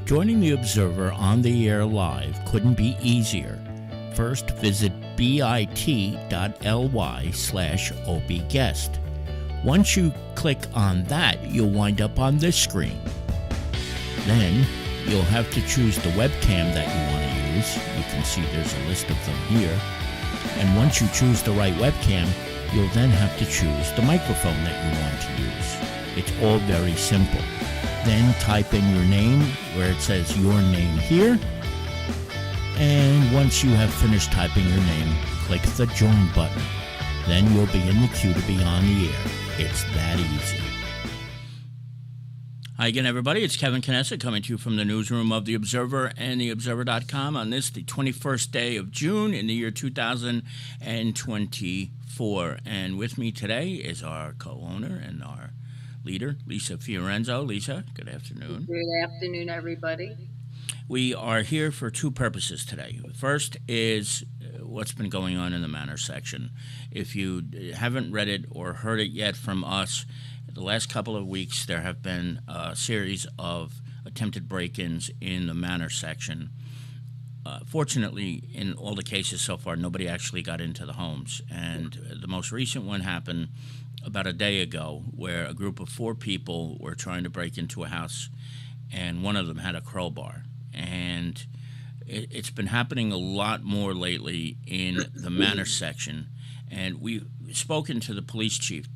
Joining the Observer on the air live couldn't be easier. First, visit bit.ly/obguest. Once you click on that, you'll wind up on this screen. Then, you'll have to choose the webcam that you want to use. You can see there's a list of them here. And once you choose the right webcam, you'll then have to choose the microphone that you want to use. It's all very simple. Then type in your name where it says your name here. And once you have finished typing your name, click the join button. Then you'll be in the queue to be on the air. It's that easy. Hi again, everybody. It's Kevin Knessa coming to you from the newsroom of The Observer and TheObserver.com on this, the 21st day of June in the year 2024. And with me today is our co-owner and our leader, Lisa Fiorenzo. Lisa, good afternoon. Good afternoon, everybody. We are here for two purposes today. First is what's been going on in the Manor Section. If you haven't read it or heard it yet from us, the last couple of weeks there have been a series of attempted break-ins in the Manor Section. Fortunately, in all the cases so far, nobody actually got into the homes. And the most recent one happened about a day ago, where a group of 4 people were trying to break into a house, and one of them had a crowbar. And it's been happening a lot more lately in the Manor Section. And we've spoken to the police chief,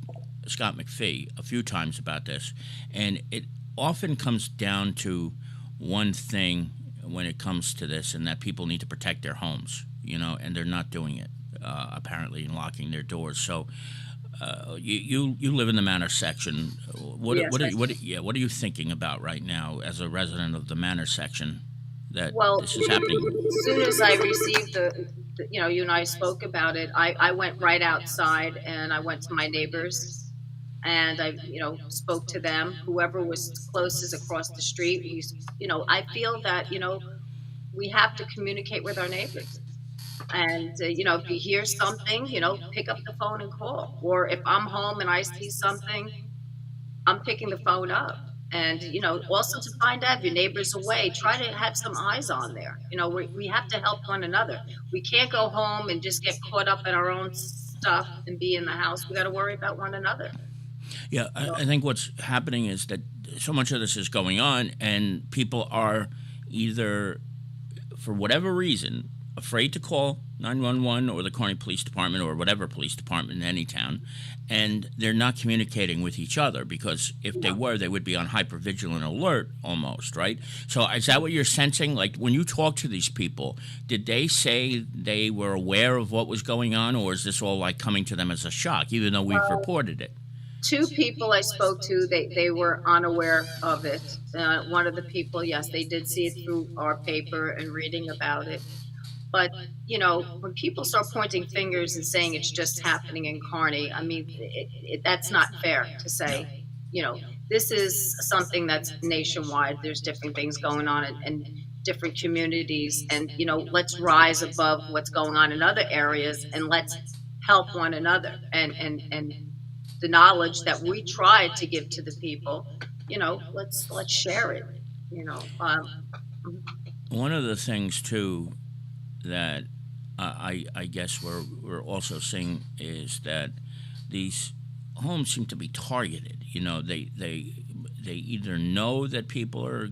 Scott McPhee, a few times about this. And it often comes down to one thing when it comes to this, and that people need to protect their homes, and they're not doing it, apparently, and locking their doors. So you live in the Manor Section. What are you thinking about right now as a resident of the Manor Section that this is happening? As soon as I received you and I spoke about it, I went right outside and I went to my neighbors and I spoke to them. Whoever was closest across the street, I feel that we have to communicate with our neighbors. And, if you hear something, pick up the phone and call. Or if I'm home and I see something, I'm picking the phone up. And, also to find out if your neighbor's away, try to have some eyes on there. We have to help one another. We can't go home and just get caught up in our own stuff and be in the house. We got to worry about one another. Yeah, I think what's happening is that so much of this is going on, and people are either, for whatever reason, afraid to call 911 or the Kearny Police Department or whatever police department in any town, and they're not communicating with each other, because if they were, they would be on hypervigilant alert almost, right? So is that what you're sensing? Like, when you talk to these people, did they say they were aware of what was going on, or is this all like coming to them as a shock, even though we've reported it? 2 people I spoke to, they were unaware of it. One of the people, yes, they did see it through our paper and reading about it. But, when people start pointing fingers and saying it's just happening in Kearny, I mean, that's not fair to say. This is something that's nationwide. There's different things going on in different communities. And, let's rise above what's going on in other areas and let's help one another. And the knowledge that we tried to give to the people, let's share it, One of the things, too, that I guess we're also seeing is that these homes seem to be targeted. They either know that people are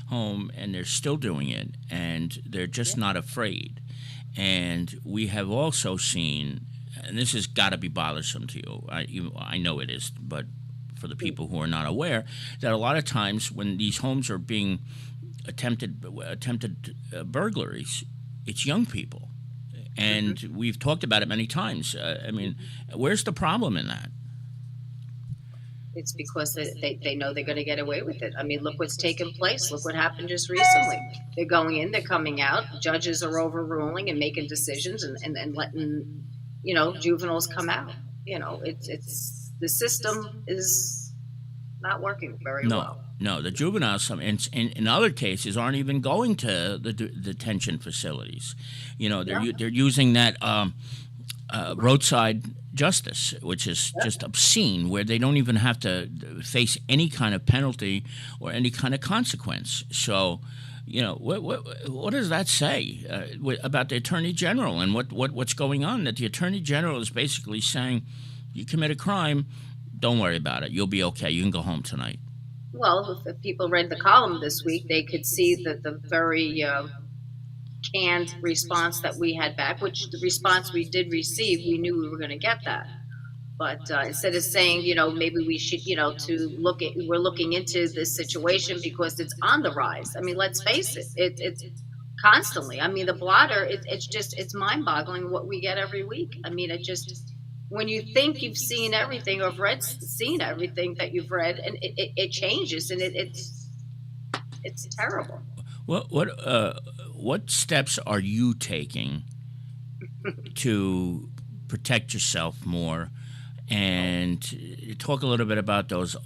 home and they're still doing it, and they're just not afraid. And we have also seen, and this has got to be bothersome to you, I know it is, but for the people who are not aware, that a lot of times when these homes are being attempted burglaries, it's young people. And we've talked about it many times. I mean, where's the problem in that? It's because they know they're going to get away with it. I mean, look what's taken place. Look what happened just recently. They're going in, they're coming out. Judges are overruling and making decisions and letting, juveniles come out. It's the system is not working very well. No, the juveniles, in other cases, aren't even going to the detention facilities. They're using that roadside justice, which is just obscene, where they don't even have to face any kind of penalty or any kind of consequence. So, what does that say about the Attorney General and what's going on? That the Attorney General is basically saying, you commit a crime, don't worry about it. You'll be okay. You can go home tonight. Well, if people read the column this week, they could see that the very canned response that we had back, which the response we did receive, we knew we were going to get that. But instead of saying, maybe we should, we're looking into this situation because it's on the rise. I mean, let's face it, it's constantly. I mean, the blotter, it's mind-boggling what we get every week. I mean, when you think you've seen everything or seen everything that you've read, and it changes, and it's terrible. What steps are you taking to protect yourself more? And talk a little bit about those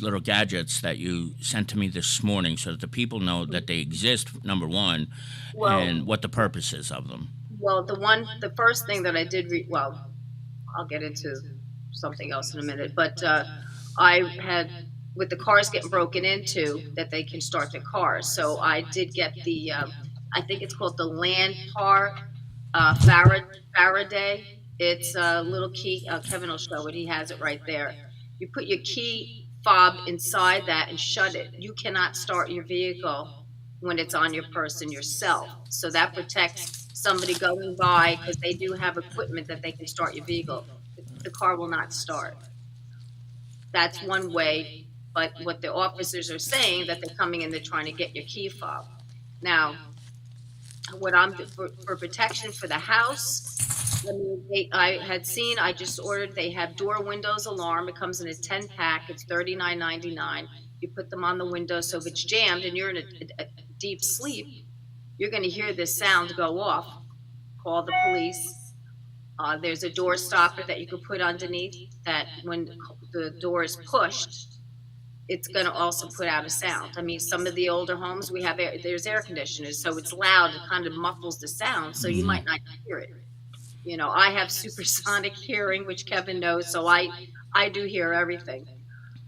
little gadgets that you sent to me this morning, so that the people know that they exist, number one, and what the purpose is of them. Well, the first thing that I did I'll get into something else in a minute, but I had, with the cars getting broken into, that they can start their cars. So I did get the, I think it's called the Land Par Faraday. It's a little key. Kevin will show it. He has it right there. You put your key fob inside that and shut it. You cannot start your vehicle when it's on your person yourself. So that protects somebody going by, because they do have equipment that they can start your vehicle. The car will not start. That's one way. But what the officers are saying, that they're coming in, they're trying to get your key fob. Now, what I'm for protection for the house, I just ordered, they have door windows alarm. It comes in a 10-pack. It's $39.99. You put them on the window, so if it's jammed and you're in a deep sleep, you're going to hear this sound go off. Call the police. There's a door stopper that you can put underneath, that when the door is pushed, it's going to also put out a sound. I mean, some of the older homes, there's air conditioners, so it's loud. It kind of muffles the sound, so you might not hear it. I have supersonic hearing, which Kevin knows, so I do hear everything.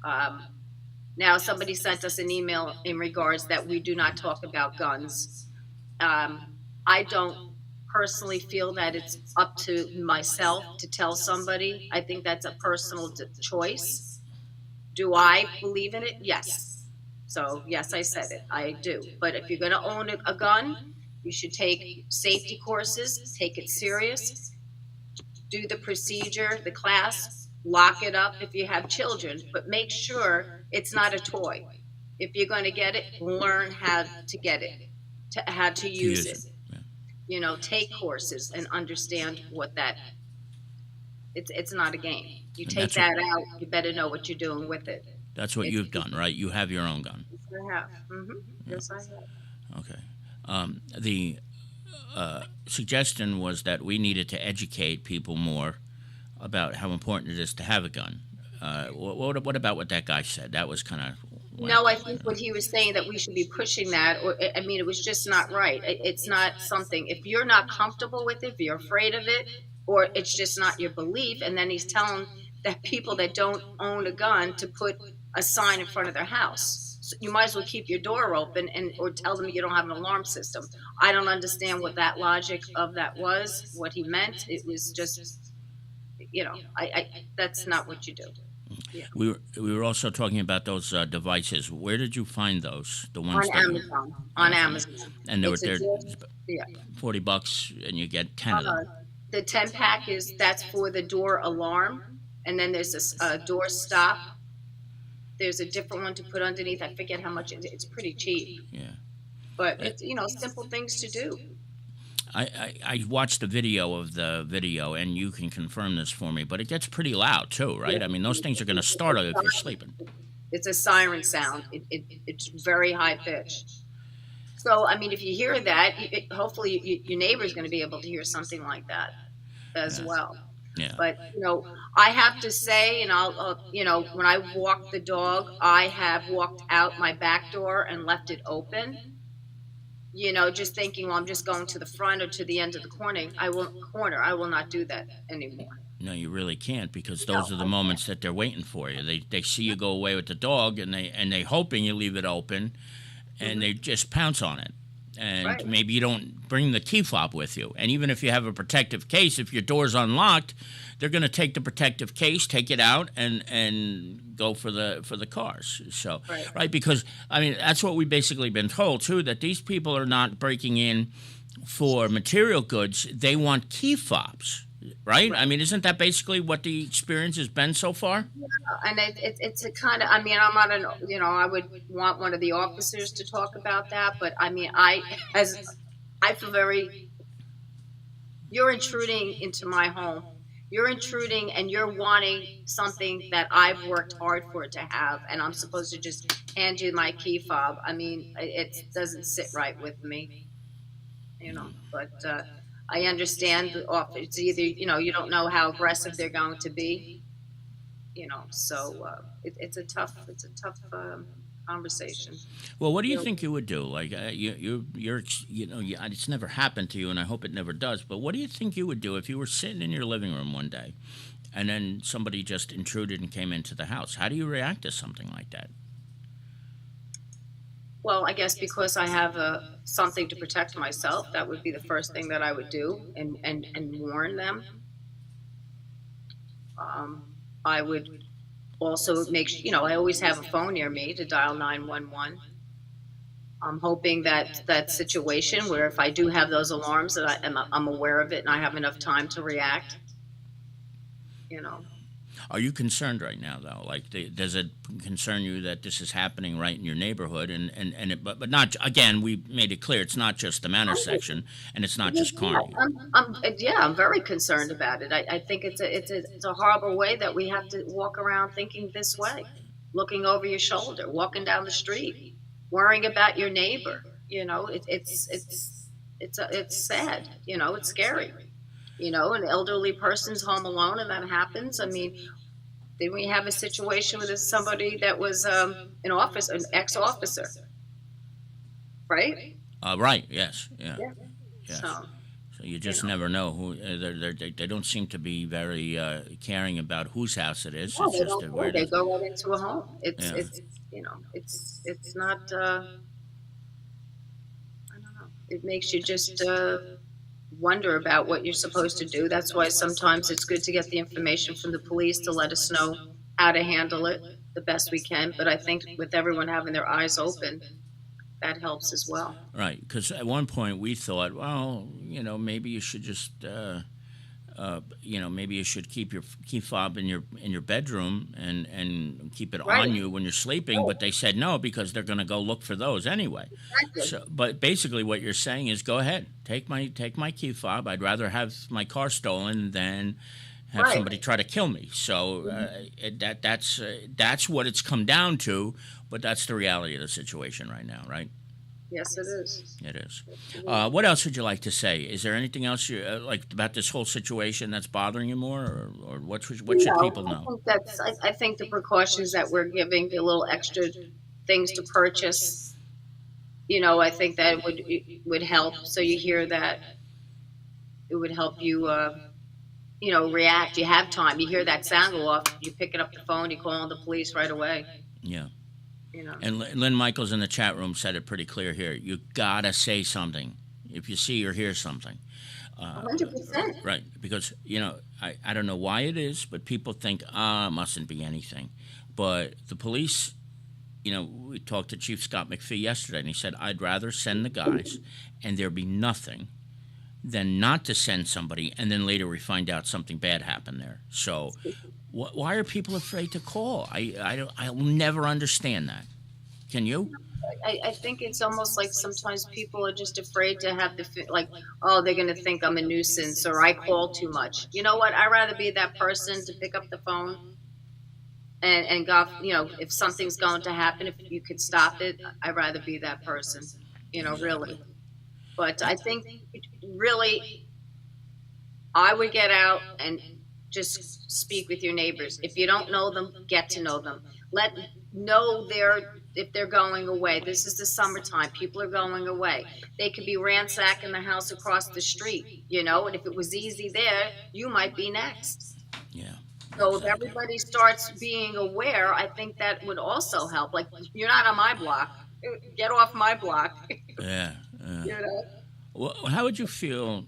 Now, somebody sent us an email in regards that we do not talk about guns. I don't personally feel that it's up to myself to tell somebody. I think that's a personal choice. Do I believe in it? Yes. So, yes, I said it. I do. But if you're going to own a gun, you should take safety courses, take it serious, do the procedure, the class, lock it up if you have children, but make sure it's not a toy. If you're going to get it, learn how to get it, how to use it. Yeah. Take courses and understand what that. It's not a game. You take that out, you better know what you're doing with it. That's what you've done, right? You have your own gun. Yes, I have. Yes, I have. Okay. The suggestion was that we needed to educate people more about how important it is to have a gun. What about what that guy said? That was kind of... No, I think what he was saying, that we should be pushing that, it was just not right. It's not something, if you're not comfortable with it, if you're afraid of it, or it's just not your belief, and then he's telling that people that don't own a gun to put a sign in front of their house. So you might as well keep your door open or tell them you don't have an alarm system. I don't understand what that logic of that was, what he meant. It was just, that's not what you do. Yeah. We were also talking about those devices. Where did you find those? The ones on Amazon. On Amazon. And they're $40, and you get 10 of them. The 10-pack that's for the door alarm, and then there's a door stop. There's a different one to put underneath. I forget how much it's pretty cheap. Yeah. But it's simple things to do. I watched the video, and you can confirm this for me, but it gets pretty loud too, right? Yeah. I mean, those things are going to startle if you're sleeping. It's a siren sound. It's very high pitched. So, I mean, if you hear that, hopefully your neighbor's going to be able to hear something like that as well. Yeah. But, I have to say, and I'll when I walk the dog, I have walked out my back door and left it open. Just thinking, well, I'm just going to the front or to the end of the corner. I will not do that anymore. No, you really can't, because No, those are the moments that they're waiting for you. They see you go away with the dog, and they hoping you leave it open, and they just pounce on it. And right. maybe you don't bring the key fob with you. And even if you have a protective case, if your door's unlocked, they're going to take the protective case, take it out, and go for the cars. So Right. right, because I mean that's what we've basically been told too, that these people are not breaking in for material goods. They want key fobs. Right? I mean, isn't that basically what the experience has been so far? And it's a kind of, I mean, I'm not an, I would want one of the officers to talk about that, but I mean, I feel very, you're intruding into my home. You're intruding and you're wanting something that I've worked hard for it to have, and I'm supposed to just hand you my key fob. I mean, it doesn't sit right with me, but I understand it's either, you don't know how aggressive they're going to be, so it's a tough conversation. Well, what do you You know, think you would do? Like it's never happened to you, and I hope it never does. But what do you think you would do if you were sitting in your living room one day, and then somebody just intruded and came into the house? How do you react to something like that? well, I guess because I have something to protect myself, that would be the first thing that I would do, and warn them. I would also I always have a phone near me to dial 911. I'm hoping that situation where if I do have those alarms that I'm aware of it and I have enough time to react. You know, Are you concerned right now, though? Like, does it concern you that this is happening right in your neighborhood? But not, again, we made it clear it's not just the Manor section, and it's not just Kearny. I'm very concerned about it. I think it's a horrible way that we have to walk around thinking this way, looking over your shoulder, walking down the street, worrying about your neighbor. It's sad. It's scary. An elderly person's home alone and that happens. I mean, then we have a situation with somebody that was an ex-officer, right? Right, yes, yeah, Yeah. yes. So, So you you just know, never know who, they don't seem to be very caring about whose house it is. no, It's they just don't where care. it They is. go right into a home. Yeah. It's not, I don't know. It makes you just wonder about what you're supposed to do. That's why sometimes it's good to get the information from the police to let us know how to handle it the best we can. But I think with everyone having their eyes open, that helps as well. Right, because at one point we thought, well, maybe you should just, maybe you should keep your key fob in your bedroom and keep it Right. on you when you're sleeping. But they said no, because they're going to go look for those anyway. Exactly. So, but basically, what you're saying is, go ahead, take my key fob. I'd rather have my car stolen than have Right. somebody try to kill me. So that's what it's come down to. But that's the reality of the situation right now, right? Yes, it is. It is. What else would you like to say? Is there anything else you like about this whole situation that's bothering you more, or what should No, people I know? think I think the precautions that we're giving, the little extra things to purchase, I think that would help. So you hear that, it would help you, react. You have time. You hear that sound go off, you pick it up the phone, you call the police right away. Yeah. You know, And Lynn Michaels in the chat room said it pretty clear here. You gotta say something if you see or hear something. 100%. Right, because I don't know why it is, but people think it mustn't be anything. But the police, we talked to Chief Scott McPhee yesterday, and he said I'd rather send the guys, and there be nothing, than not to send somebody, and then later we find out something bad happened there. So, why are people afraid to call? I'll never understand that. Can you? I think it's almost like sometimes people are just afraid to have like, oh, they're going to think I'm a nuisance or I call too much. You know what? I'd rather be that person to pick up the phone and go, if something's going to happen, if you could stop it, I'd rather be that person, really. But I think really, I would get out and just speak with your neighbors. If you don't know them, get to know them. Know if they're going away. This is the summertime. People are going away. They could be ransacking the house across the street, and if it was easy there, you might be next. So if exactly. everybody starts being aware, I think that would also help. Like, you're not on my block. Get off my block. Yeah. You know? Well, how would you feel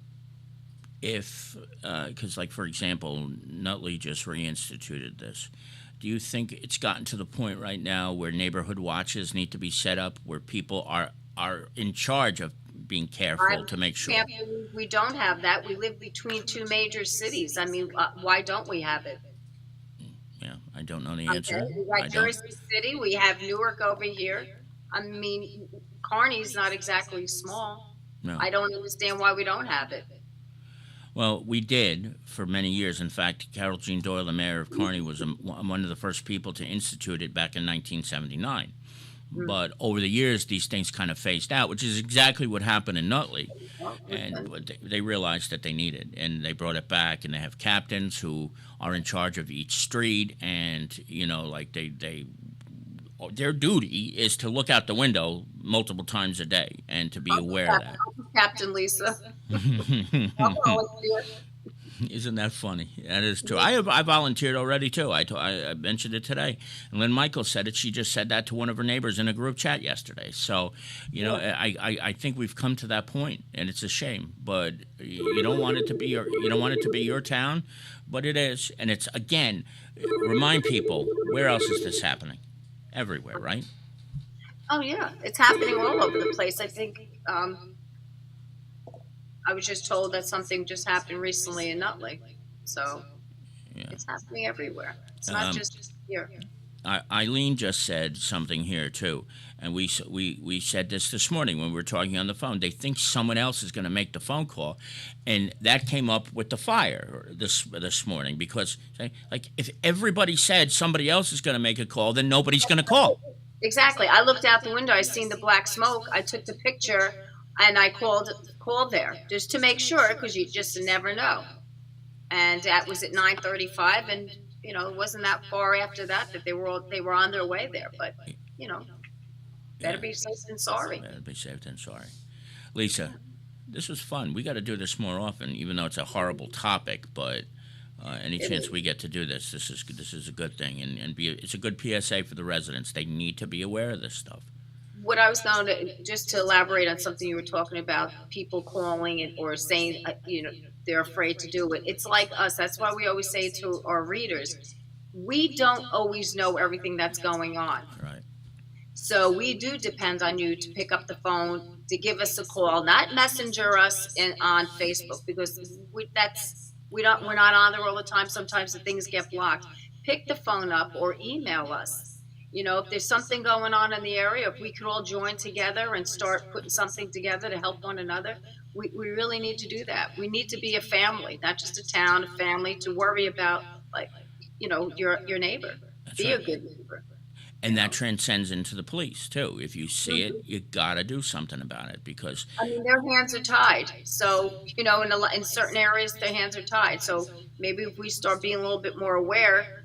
if, because, like, for example, Nutley just reinstituted this. Do you think it's gotten to the point right now where neighborhood watches need to be set up where people are in charge of being I careful to make sure? can't believe we don't have that. We live between two major cities. I mean, why don't we have it? Yeah, I don't know the Okay, answer. we I got don't. Jersey City. We have Newark over here. I mean, Kearny's not exactly small. No. I don't understand why we don't have it. Well, we did for many years. In fact, Carol Jean Doyle, the mayor of Kearny, was one of the first people to institute it back in 1979. Mm. But over the years, these things kind of phased out, which is exactly what happened in Nutley. Well, And listen, but they realized that they need it, and they brought it back. And they have captains who are in charge of each street, and like they their duty is to look out the window multiple times a day and to be aware of that. I'll be Captain Lisa. I'll volunteer. Isn't that funny? That is true. I volunteered already too. I mentioned it today. And Lynn Michael said it. She just said that to one of her neighbors in a group chat yesterday. So, Yeah. I think we've come to that point, and it's a shame. But you don't want it to be your town, but it is. And it's, again, remind people, where else is this happening? Everywhere, right? Oh yeah, it's happening all over the place. I think I was just told that something just happened recently in Nutley, so Yeah. it's happening everywhere. It's not Um, just here. Eileen just said something here too, and we said this morning when we were talking on the phone. They think someone else is going to make the phone call, and that came up with the fire this morning because, like, if everybody said somebody else is going to make a call, then nobody's going to call. Exactly. I looked out the window. I seen the black smoke. I took the picture, and I called there just to make sure because you just never know. And that was at 9:35, and it wasn't that far after that they were on their way there. But you know, better Yeah, be safe than sorry. better be safe than sorry. Lisa, this was fun. We got to do this more often, even though it's a horrible topic. But any It chance is. we get to do this is a good thing, and it's a good PSA for the residents. They need to be aware of this stuff. What I was going to just to elaborate on something you were talking about, people calling it or saying, they're afraid to do it. It's like us. That's why we always say to our readers, we don't always know everything that's going on. Right. So we do depend on you to pick up the phone, to give us a call, not messenger us on Facebook because we're not on there all the time. Sometimes the things get blocked. Pick the phone up or email us. If there's something going on in the area, if we could all join together and start putting something together to help one another, we really need to do that. We need to be a family, not just a town, a family to worry about, like, your neighbor. That's Be a right. good neighbor. And that transcends into the police too. If you see it, Mhm. you gotta do something about it because I mean, their hands are tied. So, in certain areas, their hands are tied. So maybe if we start being a little bit more aware,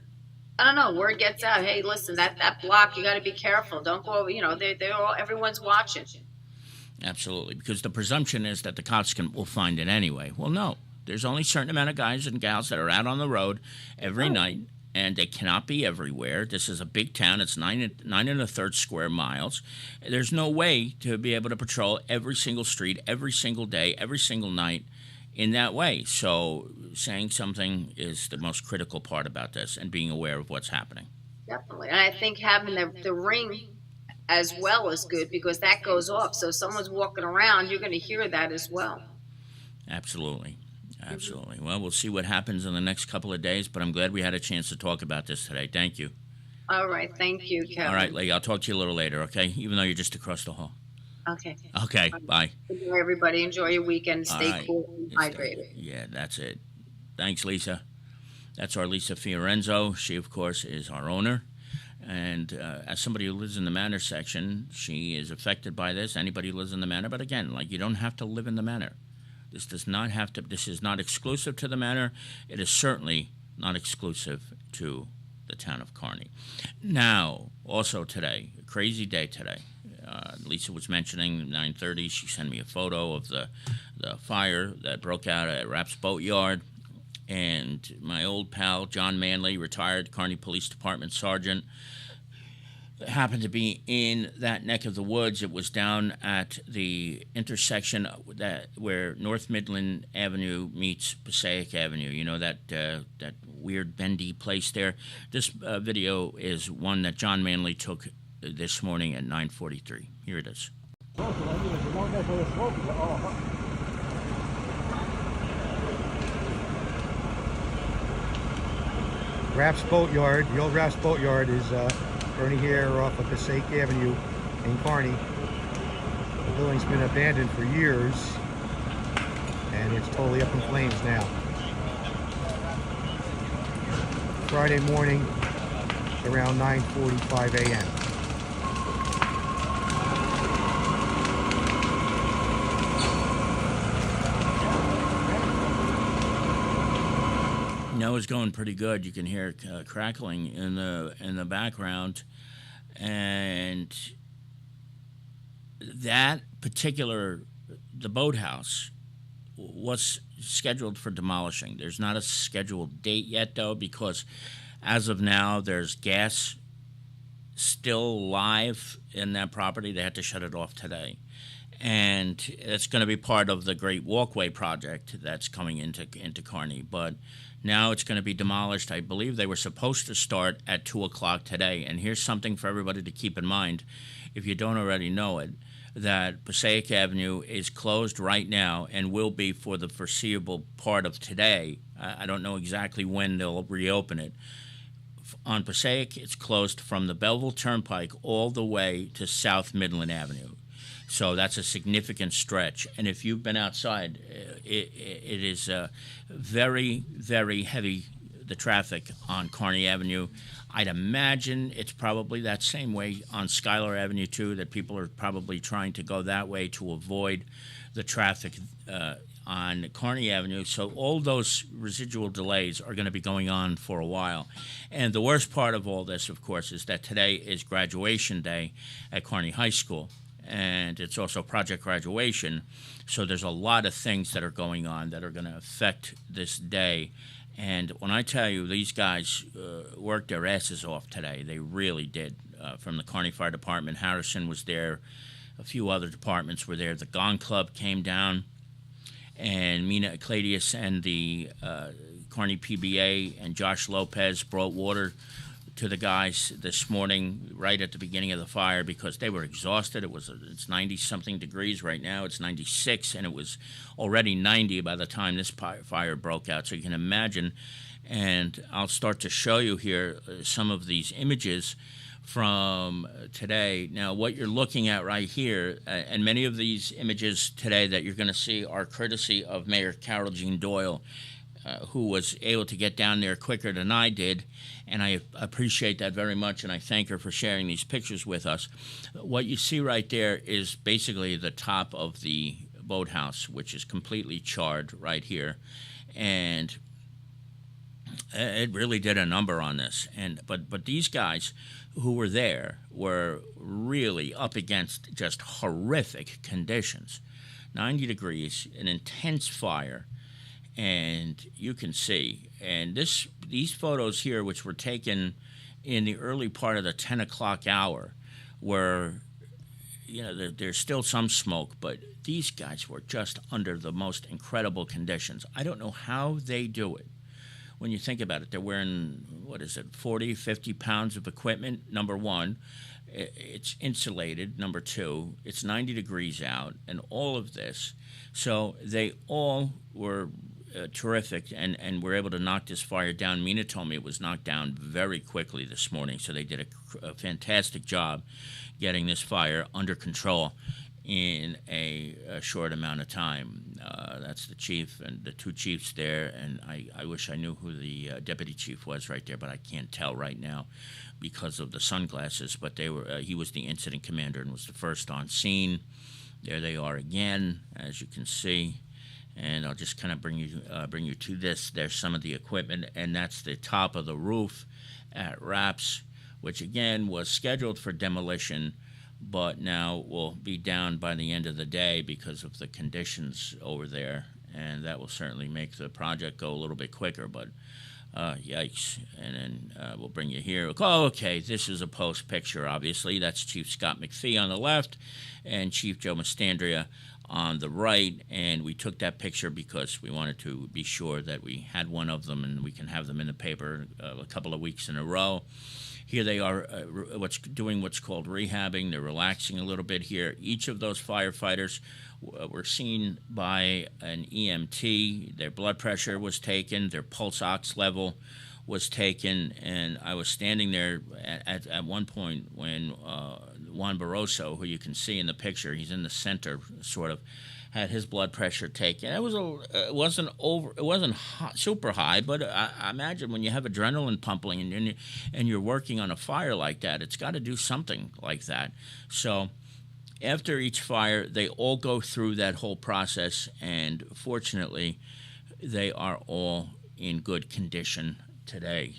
I don't know, word gets out. Hey, listen, that block, you got to be careful. Don't go over. They're all everyone's watching. absolutely, because the presumption is that the cops will find it anyway. Well, no, there's only a certain amount of guys and gals that are out on the road every night, and they cannot be everywhere. This is a big town. It's nine and a third square miles. There's no way to be able to patrol every single street, every single day, every single night in that way. So saying something is the most critical part about this and being aware of what's happening. Definitely. And I think having the ring as well is good because that goes off. So if someone's walking around, you're going to hear that as well. Absolutely. Absolutely. Well, we'll see what happens in the next couple of days, but I'm glad we had a chance to talk about this today. Thank you. All right. Thank you, Kevin. All right, Lee, I'll talk to you a little later, okay? Even though you're just across the hall. Okay. Okay, bye. Good night, everybody. Enjoy your weekend. All Stay right. cool and hydrated. Yeah, that's it. Thanks, Lisa. That's our Lisa Fiorenzo. She, of course, is our owner. And as somebody who lives in the Manor section, she is affected by this. Anybody who lives in the Manor. But again, you don't have to live in the Manor. This is not exclusive to the Manor. It is certainly not exclusive to the town of Kearny. Now, also today, a crazy day today. Lisa was mentioning 9:30. She sent me a photo of the fire that broke out at Raps Boatyard. And my old pal, John Manley, retired Kearny Police Department sergeant, happened to be in that neck of the woods. It was down at the intersection where North Midland Avenue meets Passaic Avenue. You know, that weird bendy place there. This video is one that John Manley took this morning at 9:43. Here it is. Raps Boatyard, the old Raps Boatyard is burning here off of Passaic Avenue in Kearny. The building's been abandoned for years and it's totally up in flames now. Friday morning around 9:45 a.m. No, it's going pretty good. You can hear crackling in the background, and that particular the boathouse was scheduled for demolishing. There's not a scheduled date yet, though, because as of now, there's gas still live in that property. They had to shut it off today. And it's going to be part of the Great Walkway project that's coming into Kearny. But now it's going to be demolished. I believe they were supposed to start at 2 o'clock today. And here's something for everybody to keep in mind, if you don't already know it, that Passaic Avenue is closed right now and will be for the foreseeable part of today. I don't know exactly when they'll reopen it. On Passaic, it's closed from the Belleville Turnpike all the way to South Midland Avenue. So that's a significant stretch. And if you've been outside, it is very, very heavy, the traffic on Kearny Avenue. I'd imagine it's probably that same way on Schuyler Avenue, too, that people are probably trying to go that way to avoid the traffic on Kearny Avenue. So all those residual delays are going to be going on for a while. And the worst part of all this, of course, is that today is graduation day at Kearny High School. And it's also project graduation, so there's a lot of things that are going on that are going to affect this day. And when I tell you, these guys worked their asses off today, they really did. From the Kearny Fire Department, Harrison was there, a few other departments were there. The Gong Club came down, and Mina Ecladius and the Kearny PBA and Josh Lopez brought water to the guys this morning right at the beginning of the fire because they were exhausted. It's 90-something degrees right now. It's 96, and it was already 90 by the time this fire broke out. So you can imagine, and I'll start to show you here some of these images from today. Now, what you're looking at right here, and many of these images today that you're going to see are courtesy of Mayor Carol Jean Doyle, who was able to get down there quicker than I did, and I appreciate that very much, and I thank her for sharing these pictures with us. What you see right there is basically the top of the boathouse, which is completely charred right here, and it really did a number on this. But these guys who were there were really up against just horrific conditions. 90 degrees, an intense fire, and you can see, and these photos here, which were taken in the early part of the 10 o'clock hour, were, you know, there's still some smoke, but these guys were just under the most incredible conditions. I don't know how they do it. When you think about it, they're wearing, 40, 50 pounds of equipment, number one. It's insulated, number two. It's 90 degrees out, and all of this. So they all were terrific, and were able to knock this fire down. Mina told me it was knocked down very quickly this morning, so they did a fantastic job getting this fire under control in a short amount of time. That's the chief and the two chiefs there, and I wish I knew who the deputy chief was right there, but I can't tell right now because of the sunglasses. But he was the incident commander and was the first on scene. There they are again, as you can see. And I'll just kind of bring you to this. There's some of the equipment, and that's the top of the roof at Raps, which again was scheduled for demolition, but now will be down by the end of the day because of the conditions over there. and that will certainly make the project go a little bit quicker. But yikes. And then we'll bring you here. Oh, okay, this is a post picture, obviously. That's Chief Scott McPhee on the left and Chief Joe Mastandria on the right. And we took that picture because we wanted to be sure that we had one of them and we can have them in the paper a couple of weeks in a row. Here they are doing what's called rehabbing. They're relaxing a little bit here. Each of those firefighters were seen by an EMT. Their blood pressure was taken. Their pulse ox level was taken. And I was standing there at one point when Juan Barroso, who you can see in the picture, he's in the center, sort of, had his blood pressure taken. It wasn't super high, but I imagine when you have adrenaline pumping and you're working on a fire like that, it's got to do something like that. So after each fire, they all go through that whole process, and fortunately, they are all in good condition today,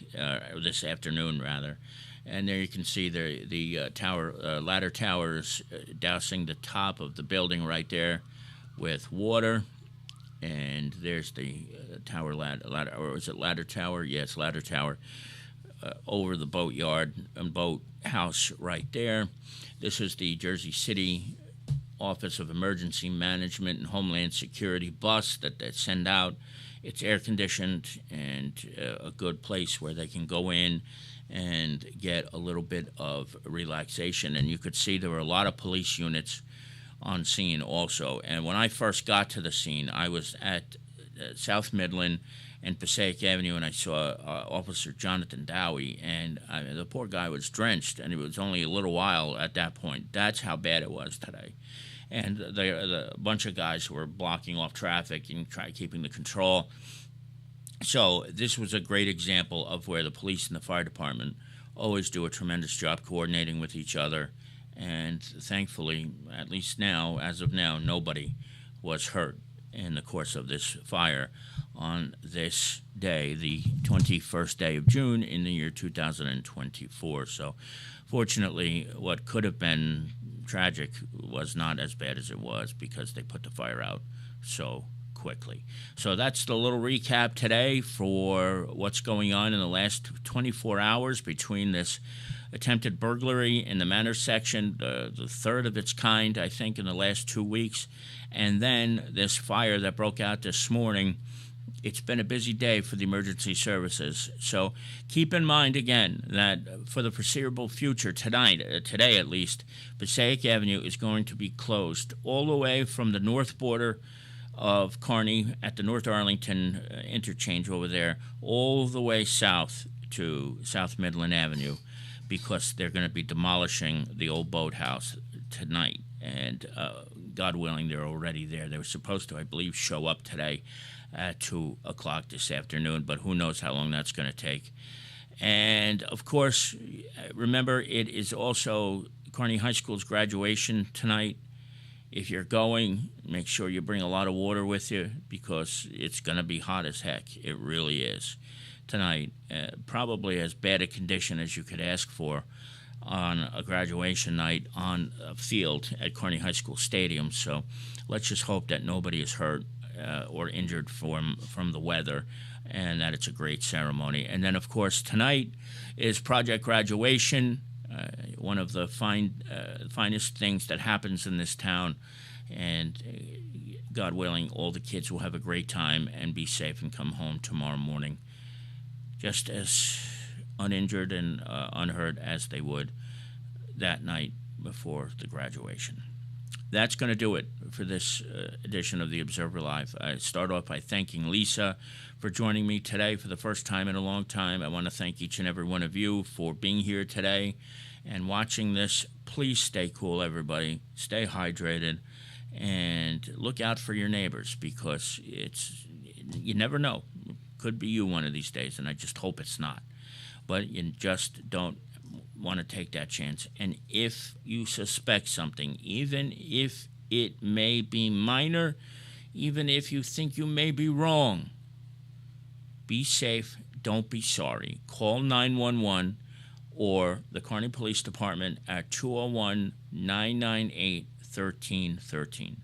this afternoon rather. And there you can see the ladder towers dousing the top of the building right there with water, and there's the ladder, or is it ladder tower? Yes, ladder tower over the boatyard and boathouse right there. This is the Jersey City Office of Emergency Management and Homeland Security bus that they send out. It's air conditioned and a good place where they can go in and get a little bit of relaxation. And you could see there were a lot of police units on scene also. And when I first got to the scene, I was at South Midland and Passaic Avenue, and I saw Officer Jonathan Dowie, and the poor guy was drenched, and it was only a little while at that point. That's how bad it was today. And the bunch of guys were blocking off traffic and keeping the control. So this was a great example of where the police and the fire department always do a tremendous job coordinating with each other. And thankfully, at least now, as of now, nobody was hurt in the course of this fire on this day, the 21st day of June in the year 2024. So fortunately, what could have been tragic was not as bad as it was because they put the fire out so quickly. So that's the little recap today for what's going on in the last 24 hours between this attempted burglary in the Manor Section, the third of its kind, I think, in the last 2 weeks, and then this fire that broke out this morning. It's been a busy day for the emergency services. So keep in mind, again, that for the foreseeable future, today at least, Passaic Avenue is going to be closed all the way from the north border of Kearny at the North Arlington interchange over there, all the way south to South Midland Avenue, because they're going to be demolishing the old boathouse tonight. And God willing, they're already there. They were supposed to, I believe, show up today at 2 o'clock this afternoon, but who knows how long that's going to take. And, of course, remember, it is also Kearny High School's graduation tonight. If you're going, make sure you bring a lot of water with you because it's going to be hot as heck. It really is tonight. Probably as bad a condition as you could ask for on a graduation night on a field at Kearny High School Stadium. So let's just hope that nobody is hurt or injured from the weather, and that it's a great ceremony. And then, of course, tonight is Project Graduation, one of the finest things that happens in this town. And God willing, all the kids will have a great time and be safe and come home tomorrow morning just as uninjured and unhurt as they would that night before the graduation. That's going to do it for this edition of the Observer Live. I start off by thanking Lisa for joining me today for the first time in a long time. I want to thank each and every one of you for being here today and watching this. Please stay cool, everybody. Stay hydrated and look out for your neighbors because you never know. It could be you one of these days, and I just hope it's not. But you just don't want to take that chance. And if you suspect something, even if it may be minor, even if you think you may be wrong, be safe. Don't be sorry. Call 911 or the Kearny Police Department at 201-998-1313.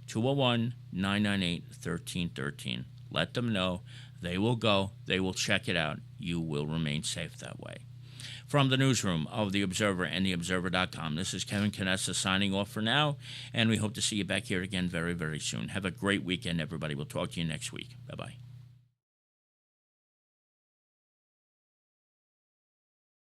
201-998-1313. Let them know. They will go. They will check it out. You will remain safe that way. From the newsroom of The Observer and TheObserver.com, this is Kevin Canessa signing off for now, and we hope to see you back here again very, very soon. Have a great weekend, everybody. We'll talk to you next week. Bye-bye.